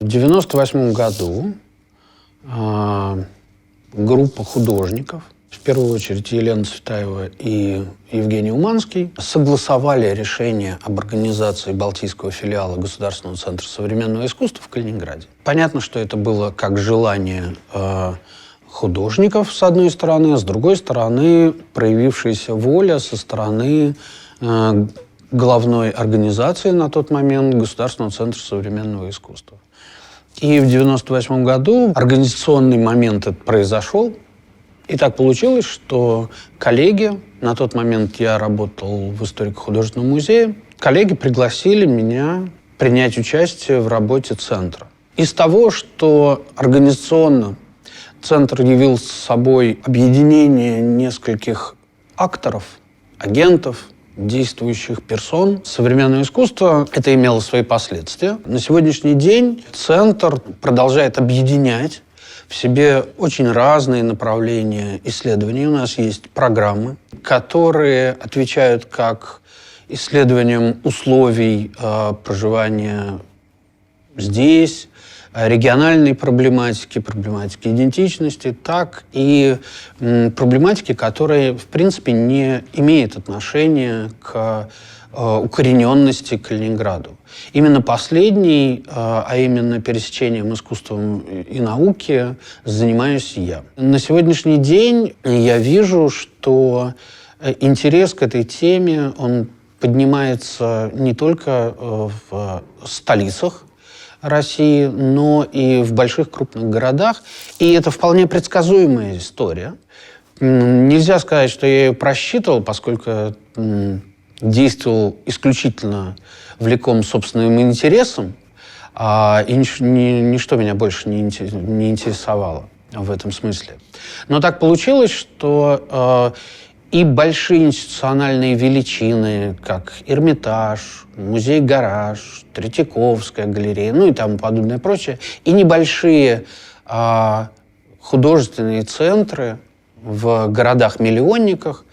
В 1998 году группа художников, в первую очередь Елена Цветаева и Евгений Уманский, согласовали решение об организации Балтийского филиала Государственного центра современного искусства в Калининграде. Понятно, что это было как желание художников, с одной стороны, а с другой стороны, проявившаяся воля со стороны главной организации на тот момент Государственного центра современного искусства. И в 1998 году организационный момент этот произошел. И так получилось, что коллеги, на тот момент я работал в историко-художественном музее, коллеги пригласили меня принять участие в работе центра. Из того, что организационно центр явил собой объединение нескольких акторов, агентов, действующих персон современного искусства, это имело свои последствия. На сегодняшний день центр продолжает объединять в себе очень разные направления исследований. У нас есть программы, которые отвечают как исследованиям условий проживания здесь, региональной проблематики, проблематики идентичности, так и проблематики, которая, в принципе, не имеет отношения к укорененности к Калининграду. Именно последний, а именно пересечением искусством и науки, занимаюсь я. На сегодняшний день я вижу, что интерес к этой теме, он поднимается не только в столицах России, но и в больших крупных городах. И это вполне предсказуемая история. Нельзя сказать, что я ее просчитывал, поскольку действовал исключительно влеком собственным интересом, и ничто меня больше не интересовало в этом смысле. Но так получилось, что и большие институциональные величины, как Эрмитаж, музей-гараж, Третьяковская галерея, ну и тому подобное прочее, и небольшие художественные центры в городах-миллионниках,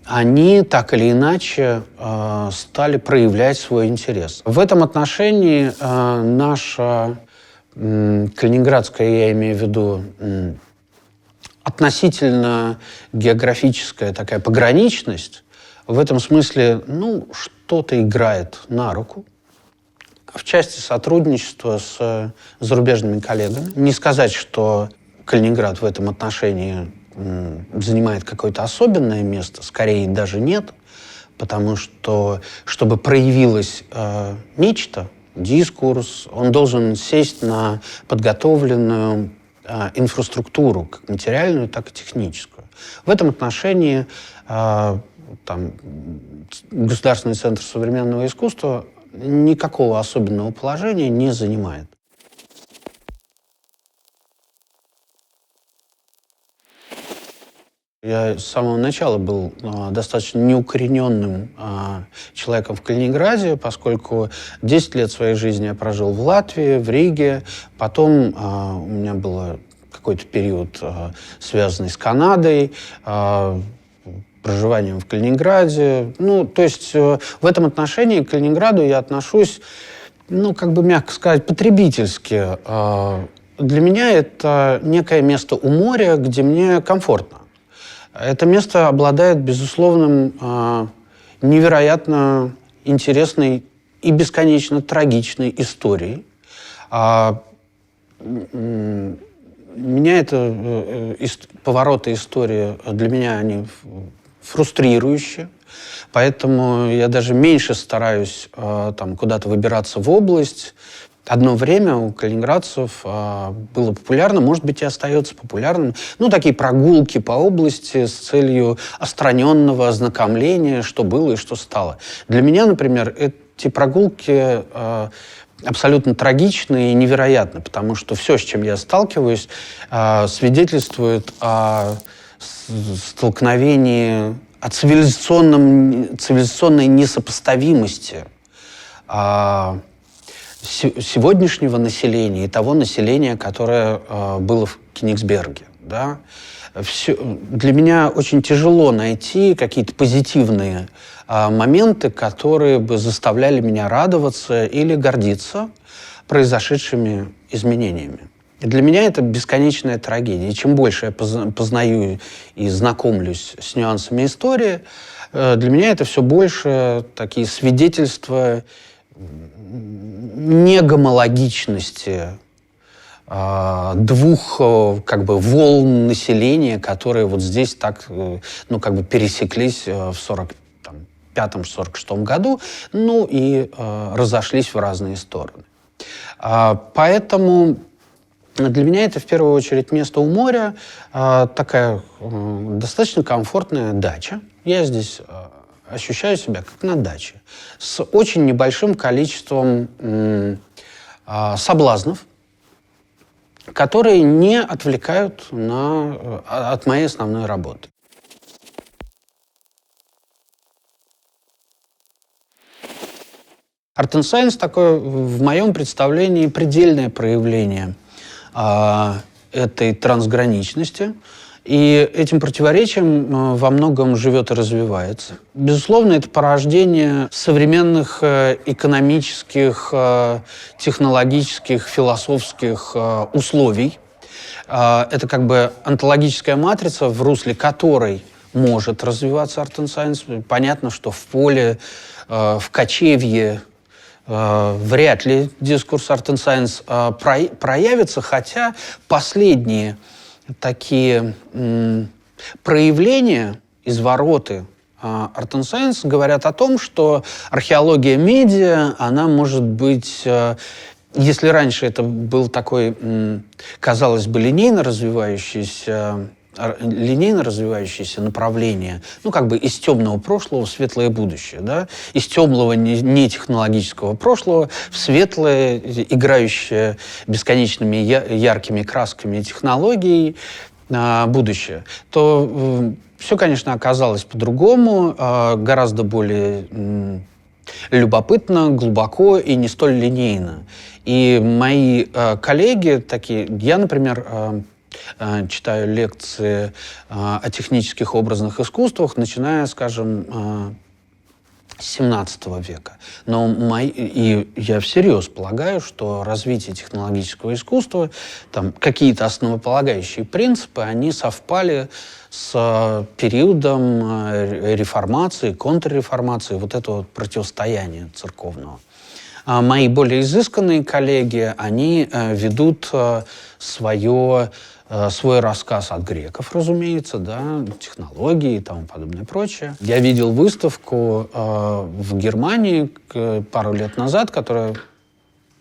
они так или иначе стали проявлять свой интерес. В этом отношении наша калининградская, я имею в виду, относительно географическая такая пограничность, в этом смысле, что-то играет на руку. В части сотрудничества с зарубежными коллегами. Не сказать, что Калининград в этом отношении занимает какое-то особенное место, скорее даже нет, потому что, чтобы проявилось нечто, дискурс, он должен сесть на подготовленную инфраструктуру, как материальную, так и техническую. В этом отношении Государственный центр современного искусства никакого особенного положения не занимает. Я с самого начала был достаточно неукорененным человеком в Калининграде, поскольку 10 лет своей жизни я прожил в Латвии, в Риге. Потом у меня был какой-то период, связанный с Канадой, проживанием в Калининграде. То есть в этом отношении к Калининграду я отношусь, мягко сказать, потребительски. Для меня это некое место у моря, где мне комфортно. Это место обладает безусловным, невероятно интересной и бесконечно трагичной историей. Меня повороты истории, для меня они фрустрирующие. Поэтому я даже меньше стараюсь куда-то выбираться в область. Одно время у калининградцев было популярно, может быть, и остается популярным, такие прогулки по области с целью отстраненного ознакомления, что было и что стало. Для меня, например, эти прогулки абсолютно трагичны и невероятны, потому что все, с чем я сталкиваюсь, свидетельствует о столкновении, о цивилизационной несопоставимости сегодняшнего населения и того населения, которое было в Кенигсберге. Да? Для меня очень тяжело найти какие-то позитивные моменты, которые бы заставляли меня радоваться или гордиться произошедшими изменениями. И для меня это бесконечная трагедия. И чем больше я познаю и знакомлюсь с нюансами истории, для меня это все больше такие свидетельства негомологичности двух как бы волн населения, которые вот здесь так пересеклись в 45-46 году, и разошлись в разные стороны. Поэтому для меня это в первую очередь место у моря, такая достаточно комфортная дача. Я здесь ощущаю себя как на даче, с очень небольшим количеством соблазнов, которые не отвлекают от моей основной работы. Art and Science такое, в моем представлении, предельное проявление этой трансграничности. И этим противоречием во многом живет и развивается. Безусловно, это порождение современных экономических, технологических, философских условий. Это как бы онтологическая матрица, в русле которой может развиваться Art and Science. Понятно, что в поле, в кочевье вряд ли дискурс Art and Science проявится, хотя последние такие проявления, извороты Art and Science говорят о том, что археология медиа, она может быть, если раньше это был такой, казалось бы, линейно развивающееся направление, из темного прошлого в светлое будущее, да? Из темного нетехнологического прошлого в светлое, играющее бесконечными яркими красками технологий будущее, то все, конечно, оказалось по-другому, гораздо более любопытно, глубоко и не столь линейно. И мои коллеги такие, я, например, читаю лекции о технических образных искусствах, начиная, скажем, с 17 века. И я всерьез полагаю, что развитие технологического искусства, какие-то основополагающие принципы, они совпали с периодом реформации, контрреформации, вот этого противостояния церковного. Мои более изысканные коллеги, они ведут свой рассказ от греков, разумеется, да, технологии и тому подобное прочее. Я видел выставку в Германии пару лет назад, которая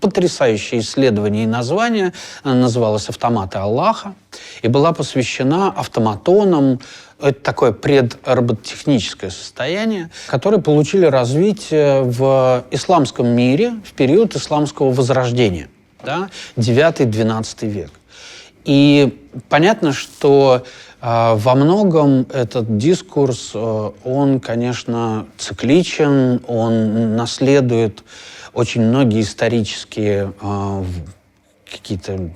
потрясающее исследование и название, она называлась «Автоматы Аллаха» и была посвящена автоматонам. Это такое предроботехническое состояние, которые получили развитие в исламском мире в период исламского возрождения, да, 9-12 век. И понятно, что во многом этот дискурс, он, конечно, цикличен, он наследует очень многие исторические какие-то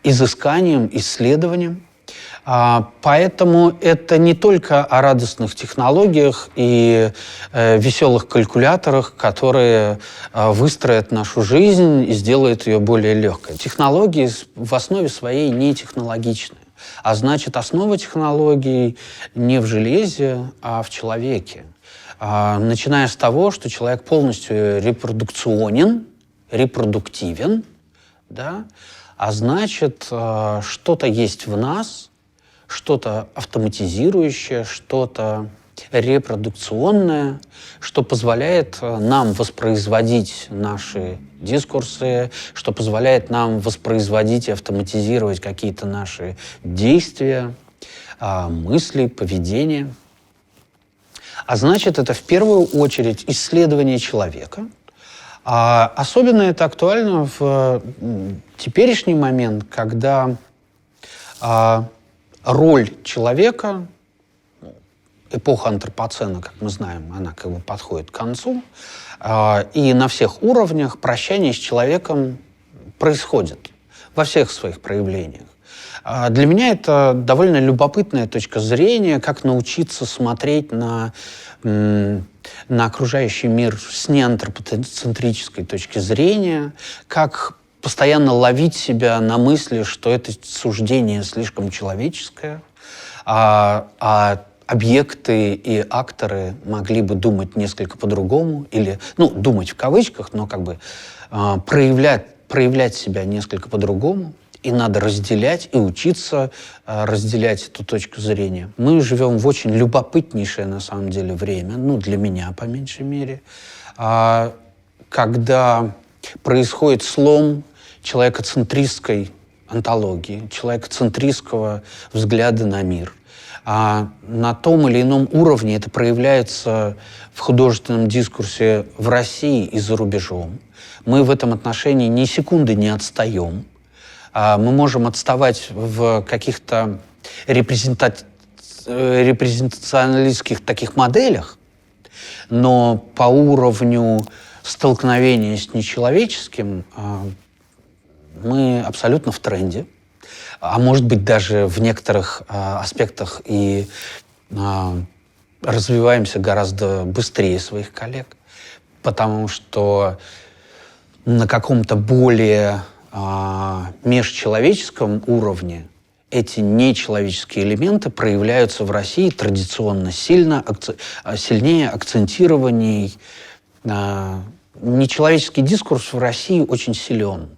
изыскания, исследования. Поэтому это не только о радостных технологиях и веселых калькуляторах, которые выстроят нашу жизнь и сделают ее более легкой. Технологии в основе своей не технологичны. А значит, основа технологий не в железе, а в человеке. Начиная с того, что человек полностью репродуктивен, да? А значит, что-то есть в нас, что-то автоматизирующее, что-то репродукционное, что позволяет нам воспроизводить наши дискурсы, что позволяет нам воспроизводить и автоматизировать какие-то наши действия, мысли, поведение. А значит, это в первую очередь исследование человека. Особенно это актуально в теперешний момент, когда роль человека, эпоха антропоцена, как мы знаем, она как бы подходит к концу, и на всех уровнях прощание с человеком происходит во всех своих проявлениях. Для меня это довольно любопытная точка зрения, как научиться смотреть на окружающий мир с неантропоцентрической точки зрения, как постоянно ловить себя на мысли, что это суждение слишком человеческое, а объекты и акторы могли бы думать несколько по-другому, или, ну, думать в кавычках, но как бы проявлять себя несколько по-другому. И надо разделять и учиться разделять эту точку зрения. Мы живем в очень любопытнейшее, на самом деле, время, ну, для меня, по меньшей мере, когда происходит слом человекоцентристской онтологии, человекоцентристского взгляда на мир. На том или ином уровне это проявляется в художественном дискурсе в России и за рубежом. Мы в этом отношении ни секунды не отстаем. Мы можем отставать в каких-то репрезентационалистских таких моделях, но по уровню столкновения с нечеловеческим мы абсолютно в тренде. А может быть, даже в некоторых аспектах и развиваемся гораздо быстрее своих коллег, потому что на каком-то более межчеловеческом уровне эти нечеловеческие элементы проявляются в России традиционно сильнее, акцентированней. Нечеловеческий дискурс в России очень силен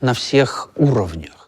на всех уровнях.